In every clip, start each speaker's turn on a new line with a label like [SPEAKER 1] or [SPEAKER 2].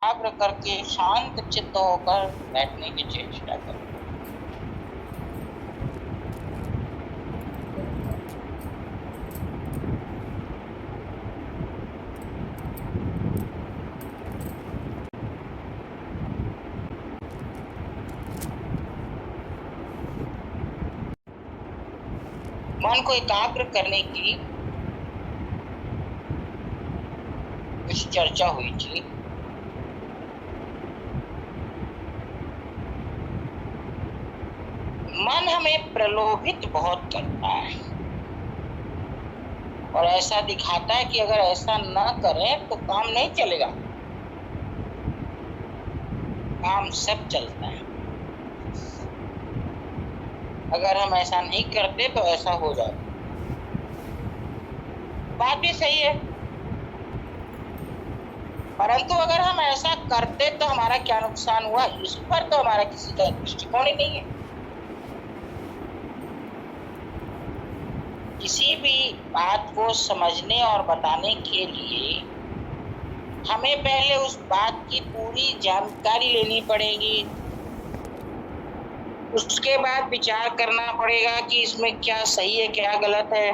[SPEAKER 1] एकाग्र करके शांत चित्त होकर बैठने की चेष्टा करें। मन को एकाग्र करने की कुछ चर्चा हुई थी। मन हमें प्रलोभित बहुत करता है और ऐसा दिखाता है कि अगर ऐसा न करें तो काम नहीं चलेगा। काम सब चलता है, अगर हम ऐसा नहीं करते तो ऐसा हो जाए। बात भी सही है, परंतु अगर हम ऐसा करते तो हमारा क्या नुकसान हुआ, इस पर तो हमारा किसी का दृष्टिकोण ही नहीं है। किसी भी बात को समझने और बताने के लिए हमें पहले उस बात की पूरी जानकारी लेनी पड़ेगी। उसके बाद विचार करना पड़ेगा कि इसमें क्या सही है क्या गलत है।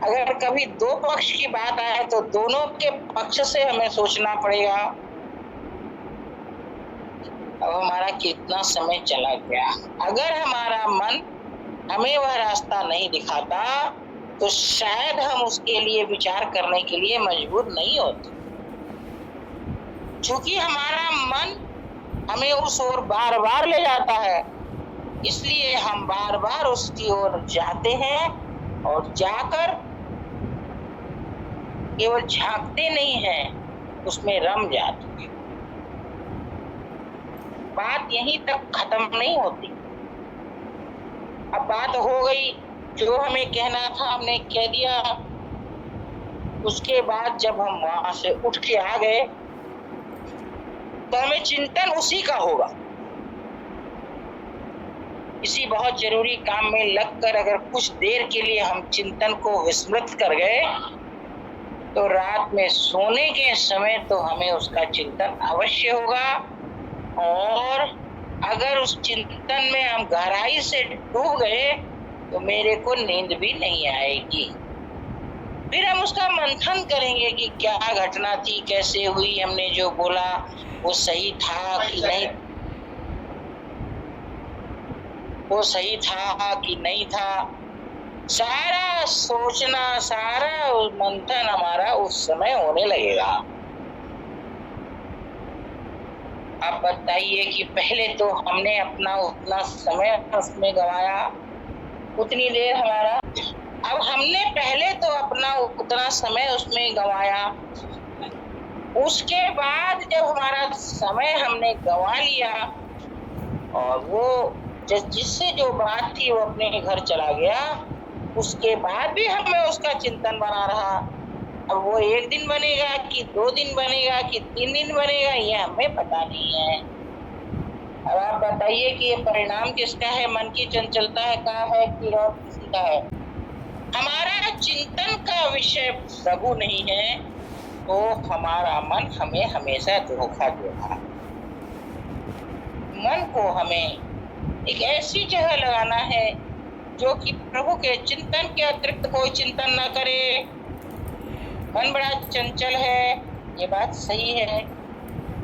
[SPEAKER 1] अगर कभी दो पक्ष की बात आए तो दोनों के पक्ष से हमें सोचना पड़ेगा। अब हमारा कितना समय चला गया। अगर हमारा मन हमें वह रास्ता नहीं दिखाता तो शायद हम उसके लिए विचार करने के लिए मजबूर नहीं होते। क्योंकि हमारा मन हमें उस ओर बार बार ले जाता है, इसलिए हम बार बार उसकी ओर जाते हैं और जाकर केवल झांकते नहीं हैं, उसमें रम जाते हैं। बात यहीं तक खत्म नहीं होती। अब बात हो गई, जो हमें कहना था हमने कह दिया। उसके बाद जब हम वहां से उठ के आ गए तो हमें चिंतन उसी का होगा। किसी बहुत जरूरी काम में लगकर अगर कुछ देर के लिए हम चिंतन को विस्मृत कर गए तो रात में सोने के समय तो हमें उसका चिंतन अवश्य होगा, और अगर उस चिंतन में हम गहराई से डूब गए तो मेरे को नींद भी नहीं आएगी। फिर हम उसका मंथन करेंगे कि क्या घटना थी, कैसे हुई, हमने जो बोला वो सही था कि नहीं, वो सही था कि नहीं था। सारा सोचना, सारा मंथन हमारा उस समय होने लगेगा। आप बताइए कि पहले तो हमने अपना उतना समय उसमें गंवाया, उतनी देर हमारा, अब हमने पहले तो अपना उतना समय उसमें गंवाया, उसके बाद जब हमारा समय हमने गंवा लिया और वो जिससे जो बात थी वो अपने घर चला गया, उसके बाद भी हमें उसका चिंतन बना रहा। अब वो एक दिन बनेगा कि 2 दिन बनेगा कि 3 दिन बनेगा, ये हमें पता नहीं है। अब आप बताइए कि ये परिणाम किसका है, मन की चंचलता का है कि और किसी का है। हमारा चिंतन का विषय प्रभु नहीं है तो हमारा मन हमें हमेशा धोखा देगा। मन को हमें एक ऐसी जगह लगाना है जो कि प्रभु के चिंतन के अतिरिक्त कोई चिंतन न करे। मन बड़ा चंचल है, ये बात सही है।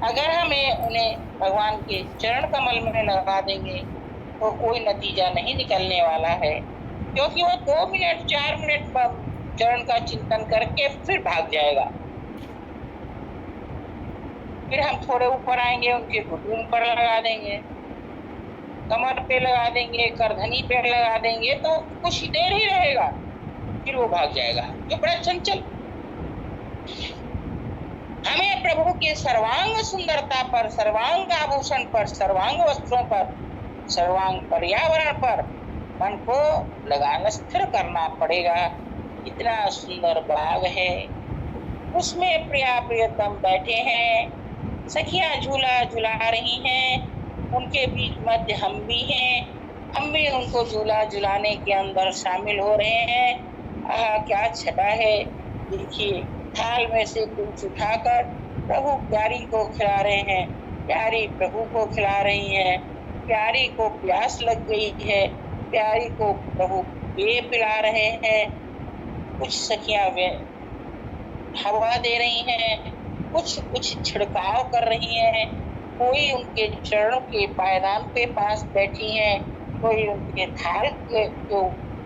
[SPEAKER 1] अगर हमें उन्हें भगवान के चरण कमल में लगा देंगे तो कोई नतीजा नहीं निकलने वाला है, क्योंकि वो 2 मिनट 4 मिनट बाद चरण का चिंतन करके फिर भाग जाएगा। फिर हम थोड़े ऊपर आएंगे, उनके घुटनों पर लगा देंगे, कमर पे लगा देंगे, करधनी पे लगा देंगे, तो कुछ देर ही रहेगा, फिर वो भाग जाएगा। जो बड़ा चंचल। हमें प्रभु के सर्वांग सुंदरता पर, सर्वांग आभूषण पर, सर्वांग वस्त्रों पर, सर्वांग पर्यावरण पर मन को लगाना, स्थिर करना पड़ेगा। इतना सुंदर बाग है, उसमें प्रिया प्रियतम बैठे हैं, सखियां झूला झुला रही हैं, उनके बीच मध्य हम भी हैं, हम भी उनको झूला झुलाने के अंदर शामिल हो रहे हैं। आहा क्या छटा है। देखिए थाल में से कुछ उठाकर प्रभु प्यारी को खिला रहे हैं, प्यारी प्रभु को खिला रही हैं, प्यारी को प्यास लग गई है, प्यारी को प्रभु पेय पिला रहे हैं। कुछ सखियां वे हवा दे रही हैं, कुछ छिड़काव कर रही हैं, कोई उनके चरणों के पायदान पे पास बैठी हैं, कोई उनके थाल के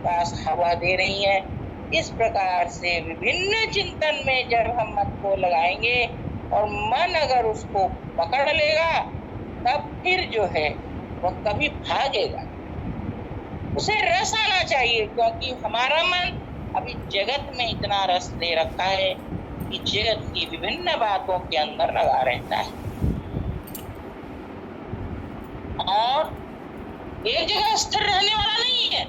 [SPEAKER 1] पास हवा दे रही हैं। इस प्रकार से विभिन्न चिंतन में जब हम मन को लगाएंगे और मन अगर उसको पकड़ लेगा, तब फिर जो है वह कभी भागेगा। उसे रस आना चाहिए, क्योंकि हमारा मन अभी जगत में इतना रस ले रखा है कि जगत की विभिन्न बातों के अंदर लगा रहता है और एक जगह स्थिर रहने वाला नहीं है।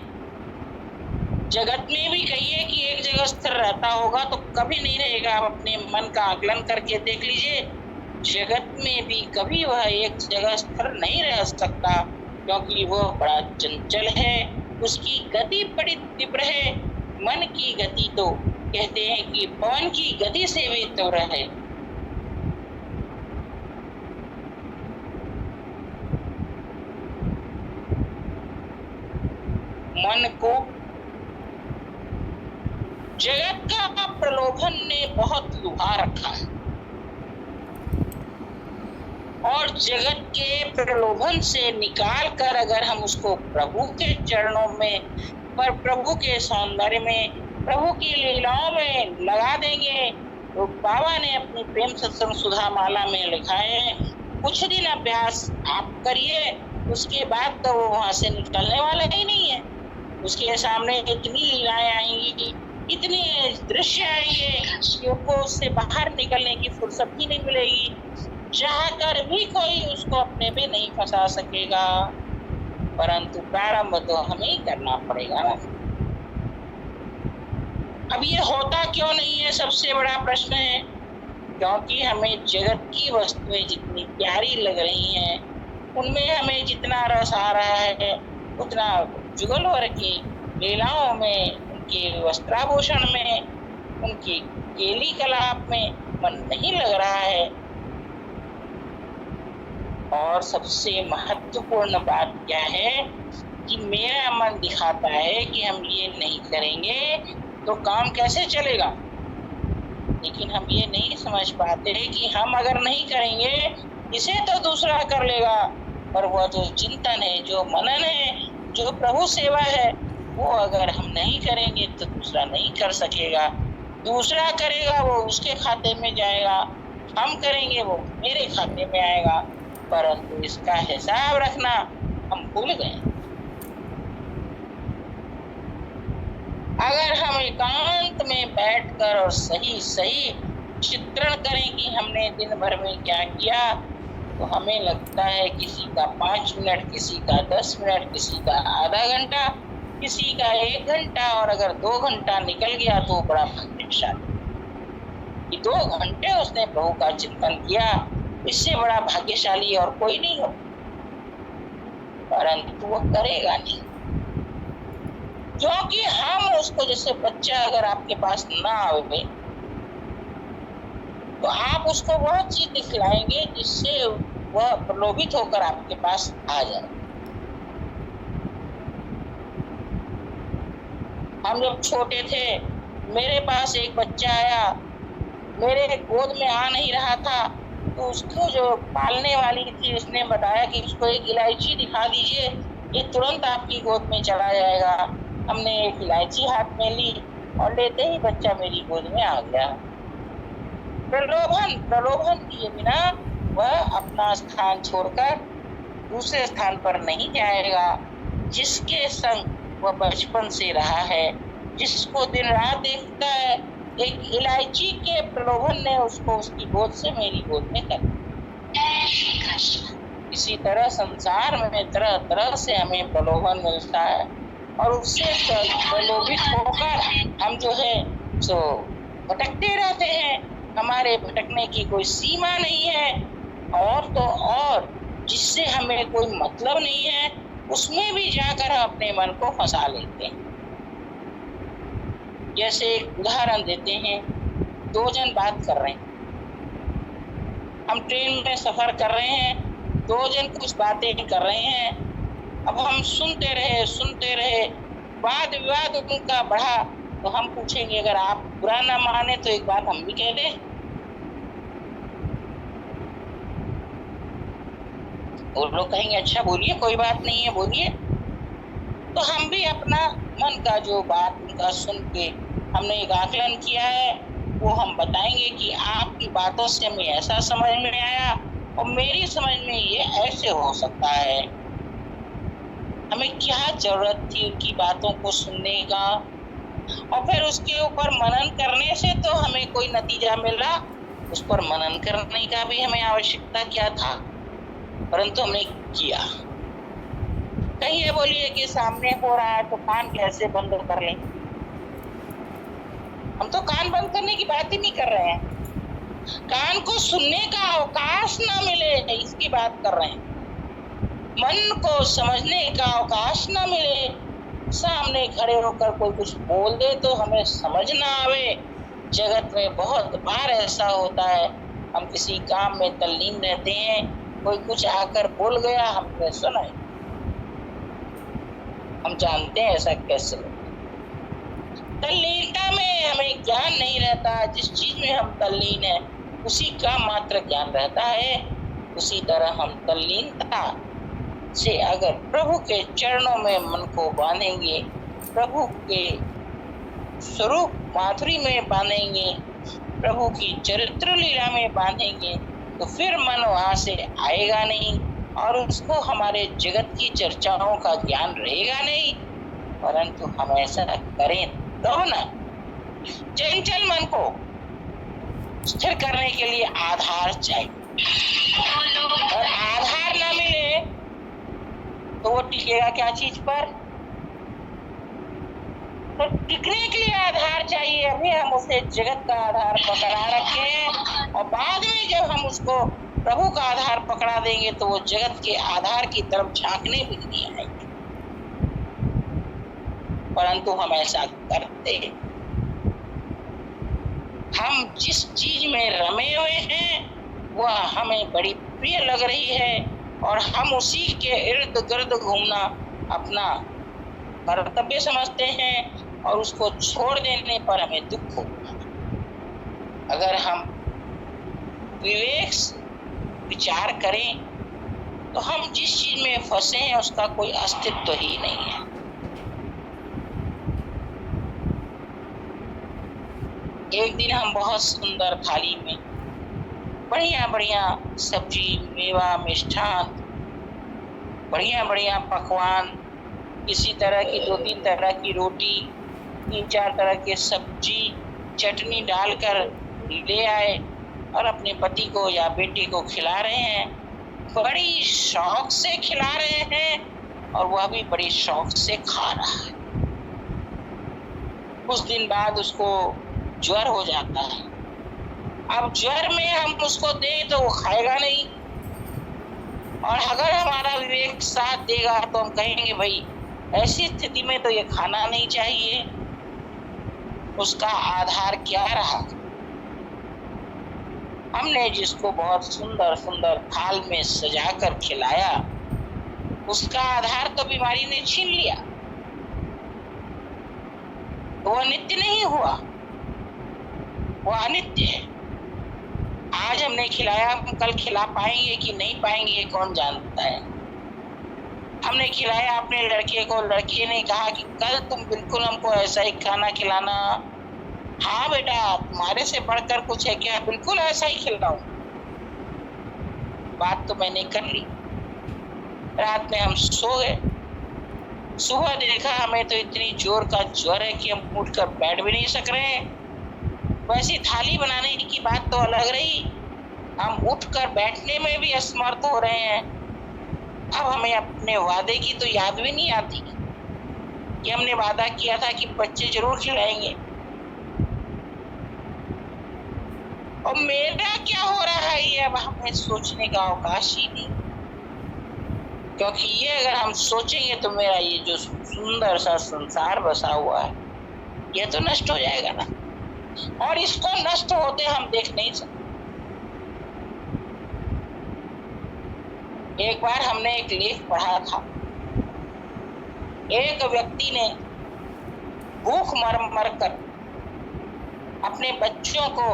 [SPEAKER 1] जगत में भी कहिए कि एक जगह स्थिर रहता होगा तो कभी नहीं रहेगा। आप अपने मन का आकलन करके देख लीजिए, जगत में भी कभी वह एक जगह स्थिर नहीं रह सकता, क्योंकि वह बड़ा चंचल है, उसकी गति बड़ी तीव्र है। मन की गति तो कहते हैं कि पवन की गति से भी तीव्र है। मन को जगत का प्रलोभन ने बहुत लुभा रखा है और जगत के प्रलोभन से निकाल कर अगर हम उसको प्रभु के चरणों में, पर प्रभु के सौंदर्य में, प्रभु की लीलाओं में लगा देंगे, तो बाबा ने अपनी प्रेम सत्संग सुधा माला में लिखा है, कुछ दिन अभ्यास आप करिए, उसके बाद तो वो वहां से निकलने वाला ही नहीं है। उसके सामने इतनी लीलाएं आएंगी, इतने दृश्य आएंगे कि उनको उससे बाहर निकलने की फुर्सत ही नहीं मिलेगी। चाहकर भी कोई उसको अपने में नहीं फंसा सकेगा, परंतु प्रारंभ तो हमें ही करना पड़ेगा ना। अब ये होता क्यों नहीं है, सबसे बड़ा प्रश्न है। क्योंकि हमें जगत की वस्तुएं जितनी प्यारी लग रही हैं, उनमें हमें जितना रस आ रहा है, उतना जुगल वर्ग की लीलाओं में, उनके वस्त्राभूषण में, उनकी केली कलाप में मन नहीं लग रहा है। और सबसे महत्वपूर्ण बात क्या है कि मेरा मन दिखाता है कि हम ये नहीं करेंगे तो काम कैसे चलेगा, लेकिन हम ये नहीं समझ पाते कि हम अगर नहीं करेंगे इसे तो दूसरा कर लेगा। पर वह जो चिंतन है, जो मनन है, जो प्रभु सेवा है, वो अगर हम नहीं करेंगे तो दूसरा नहीं कर सकेगा। दूसरा करेगा वो उसके खाते में जाएगा, हम करेंगे वो मेरे खाते में आएगा, परंतु इसका हिसाब रखना हम भूल गए। अगर हम एकांत में बैठकर और सही सही चित्रण करें कि हमने दिन भर में क्या किया, तो हमें लगता है किसी का 5 मिनट, किसी का 10 मिनट, किसी का आधा घंटा, किसी का 1 घंटा, और अगर 2 घंटा निकल गया तो बड़ा भाग्यशाली। 2 घंटे उसने प्रभु का चिंतन किया, इससे बड़ा भाग्यशाली और कोई नहीं हो। परंतु वो करेगा नहीं, क्योंकि हम उसको, जैसे बच्चा अगर आपके पास ना आवे तो आप उसको वह चीज दिखलाएंगे जिससे वह प्रलोभित होकर आपके पास आ जाए। हम जब छोटे थे, मेरे पास एक बच्चा आया, मेरे गोद में आ नहीं रहा था, तो उसको जो पालने वाली थी उसने बताया कि उसको एक इलायची दिखा दीजिए, ये तुरंत आपकी गोद में चला जाएगा। हमने एक इलायची हाथ में ली और लेते ही बच्चा मेरी गोद में आ गया। प्रलोभन किए बिना वह अपना स्थान छोड़कर दूसरे स्थान पर नहीं जाएगा। जिसके संग वह बचपन से रहा है, जिसको दिन रात देखता है, एक इलायची के प्रलोभन ने उसको उसकी गोद से मेरी गोद में कर दिया। इसी तरह संसार में तरह तरह से हमें प्रलोभन मिलता है और उससे प्रलोभित होकर हम जो है सो भटकते रहते हैं। हमारे भटकने की कोई सीमा नहीं है, और तो और जिससे हमें कोई मतलब नहीं है उसमें भी जाकर हम अपने मन को फंसा लेते हैं। जैसे एक उदाहरण देते हैं, 2 जन बात कर रहे हैं, हम ट्रेन में सफर कर रहे हैं, दो जन कुछ बातें कर रहे हैं, अब हम सुनते रहे, वाद विवाद उनका बढ़ा, तो हम पूछेंगे अगर आप बुरा ना माने तो एक बात हम भी कह दें। वो लोग कहेंगे अच्छा बोलिए, कोई बात नहीं है, बोलिए। तो हम भी अपना मन का जो बात उनका सुन के हमने एक आकलन किया है, वो हम बताएंगे कि आपकी बातों से हमें ऐसा समझ में आया और मेरी समझ में ये ऐसे हो सकता है। हमें क्या जरूरत थी उनकी बातों को सुनने का, और फिर उसके ऊपर मनन करने से तो हमें कोई नतीजा मिला, उस पर मनन करने का भी हमें आवश्यकता क्या था, परंतु हमने किया। कहिए, बोलिए कि सामने हो रहा है तो कान कैसे बंद कर लें? हम तो कान बंद करने की बात ही नहीं कर रहे हैं, कान को सुनने का अवकाश ना मिले इसकी बात कर रहे हैं। मन को समझने का अवकाश ना मिले, सामने खड़े होकर कोई कुछ बोल दे तो हमें समझ ना आवे। जगत में बहुत बार ऐसा होता है, हम किसी काम में तल्लीन रहते हैं, कोई कुछ आकर बोल गया, हमने सुना, हम जानते हैं ऐसा कैसे। तल्लीनता में हमें ज्ञान नहीं रहता, जिस चीज में हम तल्लीन है उसी का मात्र ज्ञान रहता है। उसी तरह हम तल्लीनता से अगर प्रभु के चरणों में मन को बांधेंगे, प्रभु के स्वरूप माधुरी में बांधेंगे, प्रभु की चरित्र लीला में बांधेंगे, तो फिर मन वहां से आएगा नहीं और उसको हमारे जगत की चर्चाओं का ज्ञान रहेगा नहीं। परंतु हम ऐसा करें तो ना, चंचल मन को स्थिर करने के लिए आधार चाहिए, और आधार ना मिले तो वो टिकेगा क्या चीज पर? तो टिकने के लिए आधार चाहिए। अभी हम उसे जगत का आधार पकड़ा रखे और बाद में जब हम उसको प्रभु का आधार पकड़ा देंगे तो वो जगत के आधार की तरफ झांकने भी नहीं आएंगे। परंतु हम ऐसा करते, हम जिस चीज में रमे हुए हैं वह हमें बड़ी प्रिय लग रही है और हम उसी के इर्द गिर्द घूमना अपना कर्तव्य समझते हैं और उसको छोड़ देने पर हमें दुख होगा। अगर हम विवेक से विचार करें तो हम जिस चीज में फंसे हैं उसका कोई अस्तित्व ही नहीं है। एक दिन हम बहुत सुंदर थाली में बढ़िया बढ़िया सब्जी, मेवा, मिष्ठान, बढ़िया बढ़िया पकवान, इसी तरह की 2-3 तरह की रोटी, 3-4 तरह के सब्जी, चटनी डालकर ले आए और अपने पति को या बेटे को खिला रहे हैं। बड़ी शौक से खिला रहे हैं और वह भी बड़ी शौक से खा रहा है। कुछ दिन बाद उसको ज्वर हो जाता है। अब ज्वर में हम उसको दें तो वो खाएगा नहीं, और अगर हमारा विवेक साथ देगा तो हम कहेंगे भाई ऐसी स्थिति में तो ये खाना नहीं चाहिए। उसका आधार क्या रहा? हमने जिसको बहुत सुंदर सुंदर थाल में सजाकर खिलाया उसका आधार तो बीमारी ने छीन लिया, वो नित्य नहीं हुआ, वो अनित्य है। आज हमने खिलाया, हम कल खिला पाएंगे कि नहीं पाएंगे ये कौन जानता है। हमने खिलाया अपने लड़के को, लड़के ने कहा कि कल तुम बिल्कुल हमको ऐसा ही खाना खिलाना। हाँ बेटा, तुम्हारे से बढ़कर कुछ है क्या? बिल्कुल ऐसा ही खिलाऊं। बात तो मैंने कर ली। रात में हम सो गए, सुबह देखा हमें तो इतनी जोर का ज्वर है कि हम उठकर बैठ भी नहीं सक रहे हैं। वैसी थाली बनाने की बात तो अलग रही, हम उठकर बैठने में भी असमर्थ हो रहे हैं। अब हमें अपने वादे की तो याद भी नहीं आती कि हमने वादा किया था कि बच्चे जरूर खिलाएंगे, और मेरा क्या हो रहा है ये अब हमें सोचने का अवकाश ही नहीं। क्योंकि ये अगर हम सोचेंगे तो मेरा ये जो सुंदर सा संसार बसा हुआ है ये तो नष्ट हो जाएगा ना, और इसको नष्ट होते हम देख नहीं सकते। एक बार हमने एक लेख पढ़ा था, एक व्यक्ति ने भूख मर मर कर अपने बच्चों को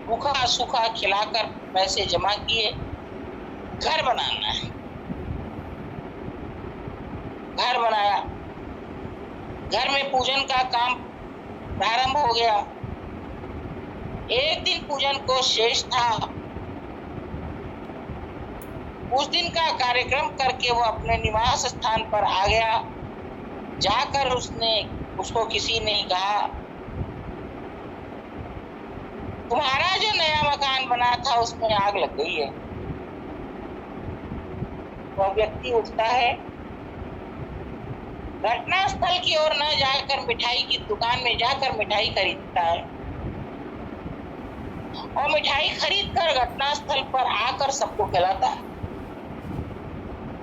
[SPEAKER 1] भूखा सूखा खिलाकर पैसे जमा किए, घर बनाना है। घर बनाया, घर में पूजन का काम प्रारंभ हो गया। एक दिन पूजन को शेष था, उस दिन का कार्यक्रम करके वो अपने निवास स्थान पर आ गया। जाकर उसको किसी ने कहा, तुम्हारा जो नया मकान बना था उसमें आग लग गई है। वह व्यक्ति उठता है, घटनास्थल की ओर न जाकर मिठाई की दुकान में जाकर मिठाई खरीदता है और मिठाई खरीदकर घटनास्थल पर आकर सबको खिलाता है।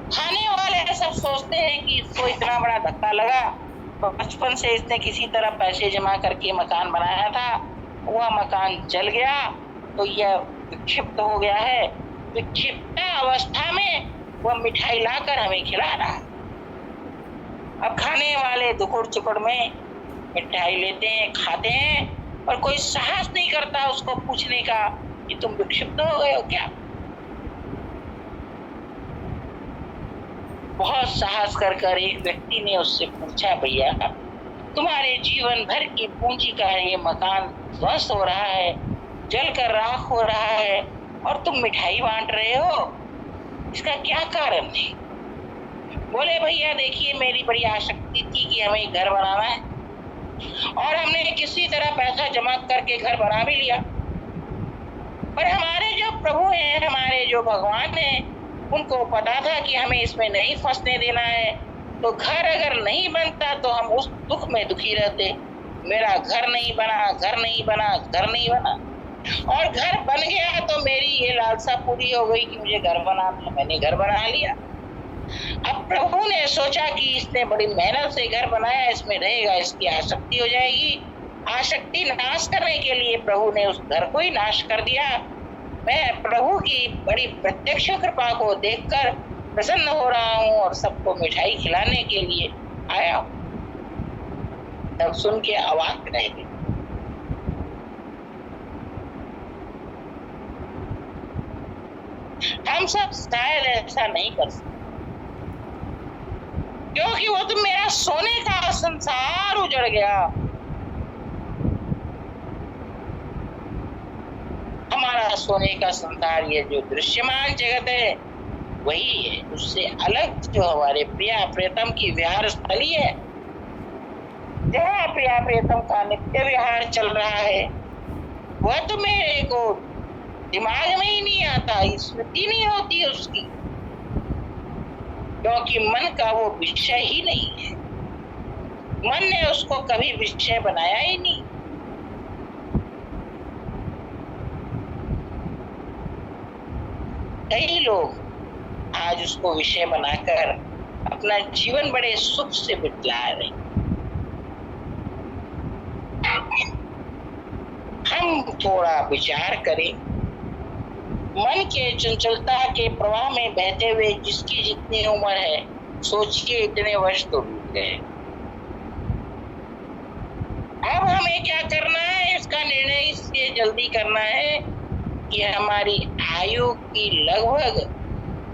[SPEAKER 1] खाने वाले सब सोचते हैं कि इसको इतना बड़ा धक्का लगा, बचपन से इसने किसी तरह पैसे जमा करके मकान बनाया था, वह मकान जल गया तो यह विक्षिप्त हो गया है। विक्षिप्त अवस्था में वह मिठाई लाकर हमें खिला रहा है। अब खाने वाले दुखड़ चुकड़ में मिठाई लेते हैं, खाते हैं, और कोई साहस नहीं करता उसको पूछने का कि तुम विक्षिप्त हो गए हो क्या। बहुत साहस कर एक व्यक्ति ने उससे पूछा, भैया तुम्हारे जीवन भर की पूंजी का ये मकान ध्वस्त हो रहा है, जल कर राख हो रहा है, और तुम मिठाई बांट रहे हो, इसका क्या कारण है। बोले, भैया देखिए मेरी बड़ी आसक्ति थी कि हमें घर बनाना है और हमने किसी तरह पैसा जमा करके घर बना भी लिया, पर हमारे जो प्रभु हैं, हमारे जो भगवान हैं, उनको पता था कि हमें इसमें नहीं फंसने देना है, तो घर अगर नहीं बनता तो हम उस दुख में दुखी रहते। मेरा घर नहीं बना, घर नहीं बना, घर नहीं बना, और घर बन गया तो मेरी ये लालसा पूरी हो गई कि मुझे घर बनाना, मैंने घर बना लिया। अब प्रभु ने सोचा कि इसने बड़ी मेहनत से घर बनाया, इसमें रहेगा, इसकी आसक्ति हो जाएगी। आसक्ति नाश करने के लिए प्रभु ने उस घर को ही नाश कर दिया। मैं प्रभु की बड़ी प्रत्यक्ष कृपा को देखकर प्रसन्न हो रहा हूँ और सबको मिठाई खिलाने के लिए आया हूँ। तब सुन के अवाक रह गए। हम सब शायद ऐसा नहीं कर सकते, क्योंकि वो तो मेरा सोने का संसार उजड़ गया। हमारा सोने का संसार, ये जो दृश्यमान जगत है वही है, उससे अलग जो हमारे प्रिया प्रियतम की विहार स्थली है, जहाँ प्रिया प्रियतम का नित्य विहार चल रहा है, वह तो मेरे को दिमाग में ही नहीं आता, स्मृति नहीं होती उसकी, क्योंकि मन का वो विषय ही नहीं है। मन ने उसको कभी विषय बनाया ही नहीं। कई लोग आज उसको विषय बनाकर अपना जीवन बड़े सुख से बिता रहे। हम थोड़ा विचार करें, मन के चंचलता के प्रवाह में बहते हुए जिसकी जितनी उम्र है, सोचिए इतने वर्ष तो बीत गए। अब हमें क्या करना है, इसका निर्णय इसलिए जल्दी करना है कि हमारी आयु की लगभग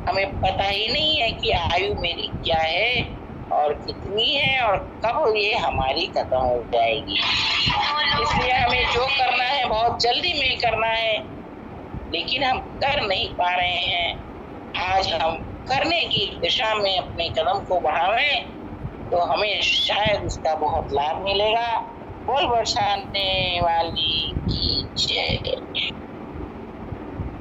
[SPEAKER 1] हमें पता ही नहीं है कि आयु मेरी क्या है और कितनी है और कब ये हमारी खत्म हो जाएगी। इसलिए हमें जो करना है बहुत जल्दी में करना है, लेकिन हम कर नहीं पा रहे हैं। आज हम करने की दिशा में अपने कदम को बढ़ावें तो हमें शायद इसका बहुत लाभ मिलेगा। बोल बरसाने वाली की जय।